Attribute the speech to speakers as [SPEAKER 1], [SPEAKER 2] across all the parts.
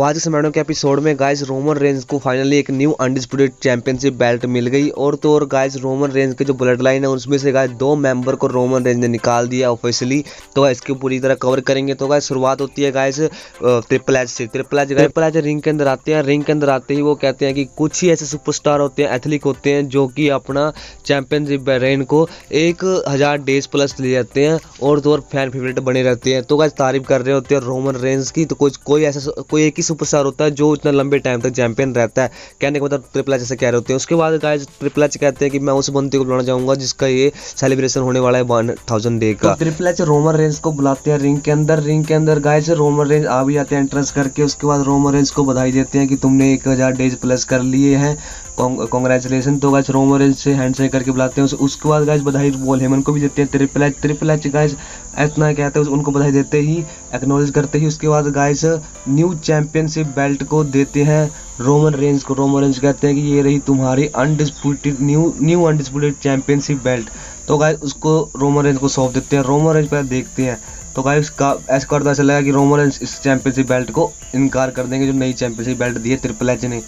[SPEAKER 1] आज के स्मैकडाउन के एपिसोड में गाइस रोमन रेंज को फाइनली एक न्यू अनडिस्प्यूटेड चैंपियनशिप बेल्ट मिल गई। और तो और गाइस रोमन रेंज के जो ब्लड लाइन है उसमें से गाइस 2 मेंबर को रोमन रेंज ने निकाल दिया ऑफिशियली। तो इसको पूरी तरह कवर करेंगे। तो गाइस शुरुआत होती है गाइस ट्रिपल एच से। ट्रिपल एच रिंग के अंदर आते हैं। रिंग के अंदर आते ही वो कहते हैं कि कुछ ही ऐसे सुपरस्टार होते हैं, एथलीट होते हैं जो कि अपना चैंपियनशिप रेन को 1000 डेज प्लस ले जाते हैं और तो और फैन फेवरेट बने रहते हैं। तो गाइस तारीफ कर रहे होते हैं रोमन रेंज की। तो कोई ऐसा कोई एक ही सुपरस्टार होता है जो इतना लंबे टाइम तक चैंपियन रहता है। कहने के मतलब ट्रिपल एच ऐसे कह रहे होते हैं। उसके बाद गाइस ट्रिपल एच कहते हैं कि मैं उस बंदे को बुलाना चाहूंगा जिसका ये सेलिब्रेशन होने वाला है 1000 डे का। तो ट्रिपल एच रोमन रेंज को बुलाते हैं रिंग के अंदर। रिंग के अंदर गाइस रोमन रेंज आ भी जाते हैं एंट्रेंस करके। उसके बाद रोमन रेंज को बधाई देते हैं कि तुमने 1000 डेज प्लस कर लिए हैं, कांग्रेचुलेशन। तो गाइस रोमन रेंज से हैंडशेक करके बुलाते हैं। उसके बाद गाइस बधाई पॉल हेमन को भी देते हैं। ट्रिपल एच गाइस इतना कहते हैं उनको बधाई देते ही एक्नॉलेज करते ही उसके बाद गाइस न्यू चैंपियनशिप बेल्ट को देते हैं रोमन रेंज को। रोमन रेंज कहते हैं कि ये रही तुम्हारी undisputed new undisputed championship belt. तो गाइस उसको रोमन रेंज को सौंप देते हैं। रोमन रेंज पर देखते हैं तो गाइस का ऐसा पता चलेगा कि रोमन रेंज इस चैंपियनशिप बेल्ट को इनकार कर देंगे जो नई चैंपियनशिप बेल्ट दी है ट्रिपल एच ने।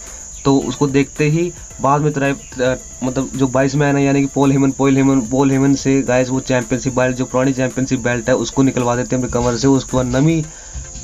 [SPEAKER 1] तो उसको देखते ही बाद में मतलब जो 22 मैन है यानी कि पॉल हेमन से गाइस वो चैंपियनशिप बेल्ट जो पुरानी चैंपियनशिप बेल्ट है उसको निकलवा देते हैं अपने कमर से। उसके बाद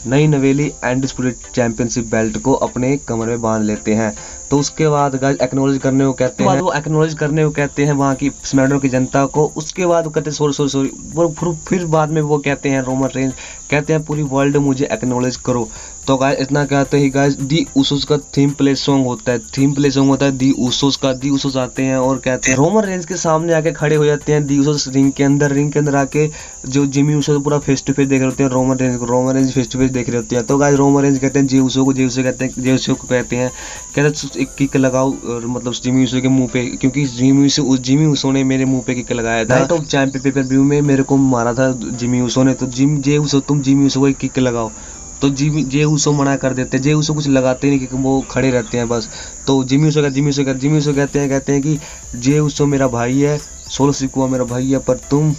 [SPEAKER 1] नई नवेली अनडिस्प्यूटेड चैंपियनशिप बेल्ट को अपने कमर में बांध लेते हैं। तो उसके बाद गाइस एक्नॉलेज करने को कहते हैं। वो एक्नॉलेज करने को कहते हैं वहाँ की स्मैकडाउन की जनता को। उसके बाद वो कहते हैं सॉरी। फिर बाद में वो कहते हैं रोमन रेंज कहते हैं पूरी वर्ल्ड मुझे एक्नॉलेज करो। तो गाइस इतना कहते ही गाइस दी उसोस का थीम प्ले सॉन्ग होता है दी उसोस का। दी उसोस आते हैं और कहते हैं रोमन रेंज के सामने आके खड़े हो जाते हैं दी उसोस रिंग के अंदर आके जो जिमी उसो पूरा फेस टू फेस देख रहे होते हैं Roman range face to face देख रहे होते हैं। तो गाइस रोमन रेंज कहते हैं जे उसो को कहते हैं एक किक लगाओ मतलब जिमी उसो के मुंह पे, क्योंकि जिमी उसो ने मेरे मुंह पे किक लगाया था। तो चैंपियन पेपर व्यू में मेरे को मारा था जिमी उसो ने। तो तुम जिमी उसो को एक किक लगाओ। तो जे उसो मना कर देते हैं। जे उसो कुछ लगाते नहीं क्योंकि वो खड़े रहते हैं बस। तो जिमी उसो कहते हैं कि जे उसो मेरा भाई है, सोलो सिकुआ मेरा भाई है, पर तुम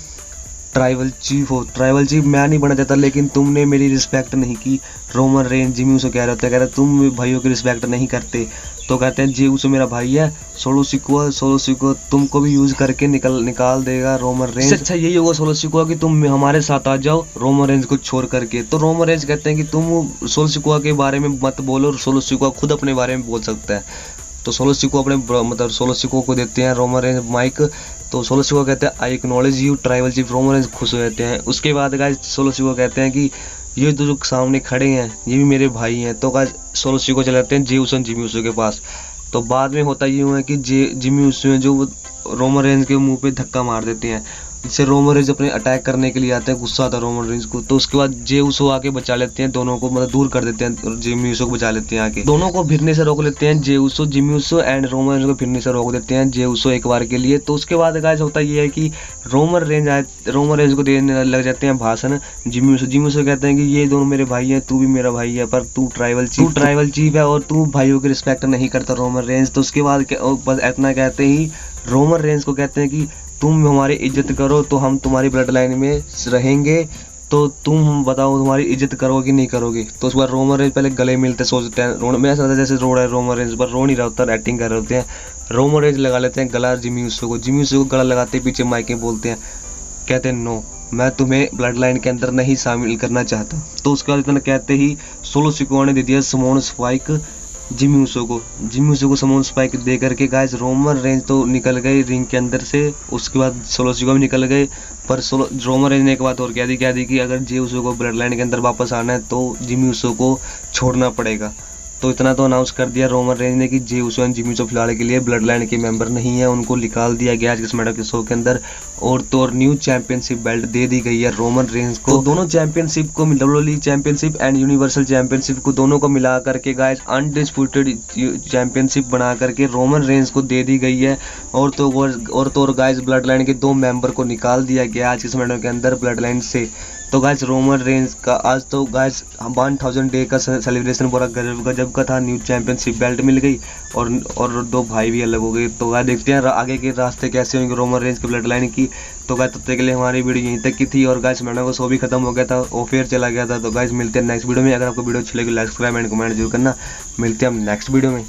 [SPEAKER 1] ट्राइबल चीफ हो। ट्राइबल चीफ मैं नहीं बना चाहता लेकिन तुमने मेरी रिस्पेक्ट नहीं की। रोमन रेंज जिमी उसो कह रहे हैं तुम भाइयों की रिस्पेक्ट नहीं करते। तो कहते हैं जे उसो मेरा भाई है, सोलो सिकुआ तुमको भी यूज करके निकाल देगा रोमन रेंज। अच्छा यही होगा सोलो सिकुआ कि तुम हमारे साथ आ जाओ रोमन रेंज को छोड़ करके। तो रोमन रेंज कहते हैं कि तुम सोलो सिकुआ के बारे में मत बोलो, सोलो सिकुआ खुद अपने बारे में बोल सकता है। तो सोलो सिकुआ अपने मतलब सोलो सिकुआ को देते हैं रोमन रेंज माइक। तो सोलो सिकुआ कहते हैं I acknowledge you tribal chief. Roman Reigns खुश हो जाते हैं। उसके बाद गाइस सोलो सिकुआ कहते हैं कि ये तो जो सामने खड़े हैं ये भी मेरे भाई हैं। तो गाइस सोलो सिकुआ चले जाते हैं जिमी उसो के पास। तो बाद में होता यूँ है कि जिमी उसो है जो रोमन रेंज के मुंह पे धक्का मार देते हैं, जिससे रोमन रेंज अपने अटैक करने के लिए आते हैं। गुस्सा आता है रोमन रेंज को। तो उसके बाद जे उसो आके बचा लेते हैं दोनों को, मतलब दूर कर देते हैं और जिमी उसो को बचा लेते हैं आके। दोनों को भिड़ने से रोक लेते हैं Jey Uso, Jimmy Uso and Roman Reigns को भिड़ने से रोक देते हैं जे उसो एक बार के लिए। तो उसके बाद गाइस होता ये है कि रोमन रेंज को देने लग जाते हैं भाषण जिमी उसो कहते हैं कि ये दोनों मेरे भाई हैं, तू भी मेरा भाई है, पर तू ट्राइबल चीफ है और तू भाइयों की रिस्पेक्ट नहीं करता रोमन रेंज। तो उसके बाद बस इतना कहते ही रोमन रेंज को कहते हैं कि तुम हमारी इज्जत करो तो हम तुम्हारी ब्लड लाइन में रहेंगे। तो तुम बताओ तुम्हारी इज्जत करोगे कि नहीं करोगे। तो उस बार रोमन रेंज पहले गले मिलते सोचते हैं। मैं ऐसा जैसे रो रहा है रोमन रेंज, पर रो नहीं रहा होता, एक्टिंग कर रहे होते हैं। रोमन रेंज लगा लेते हैं गला जिमी उसो को गला लगाते पीछे माइक में बोलते हैं, कहते हैं नो मैं तुम्हें ब्लड लाइन के अंदर नहीं शामिल करना चाहता। तो उसके बाद इतना कहते ही सोलो सिकुआ ने दे दिया समोन स्पाइक जिमी उसो को समोन स्पाइक दे करके गाइस रोमन रेंज तो निकल गए रिंग के अंदर से। उसके बाद सोलो सिकुआ भी निकल गए। पर रोमन रेंज ने एक बात और कह दी कि अगर जे उसो को ब्लड लाइन के अंदर वापस आना है तो जिमी उसो को छोड़ना पड़ेगा। तो इतना तो अनाउंस कर दिया रोमन रेंज ने कि जे उसो एंड जिमी उसो फिलहाल के लिए ब्लड लाइन के मेंबर नहीं है, उनको निकाल दिया गया आज के स्मैकडाउन के शो के अंदर। और तो और न्यू चैंपियनशिप बेल्ट दे दी गई है रोमन रेंज को। तो दोनों चैंपियनशिप को WWE championship and universal championship को दोनों को मिला करके गाइस अनडिस्प्यूटेड चैंपियनशिप बना करके रोमन रेंज को दे दी गई है। और तो और गाइस ब्लड लाइन के 2 मेंबर को निकाल दिया गया आज के स्मैकडाउन के अंदर ब्लड लाइन से। तो गाइस रोमन रेंज का आज तो गाइस 1000 डे का सेलिब्रेशन पूरा गजब का था। न्यू चैंपियनशिप बेल्ट मिल गई और दो भाई भी अलग हो गए। तो गाइस देखते हैं आगे के रास्ते कैसे होंगे रोमन रेंज के ब्लड लाइन की। तो गाइस तब तक के लिए हमारी वीडियो यहीं तक की थी और गाइस मैंने को शो भी खत्म हो गया था, ऑफेयर चला गया था। तो गाइस मिलते हैं नेक्स्ट वीडियो में। अगर आपको वीडियो अच्छी लगी लाइक सब्सक्राइब एंड कमेंट जरूर करना। मिलते हैं हम नेक्स्ट वीडियो में।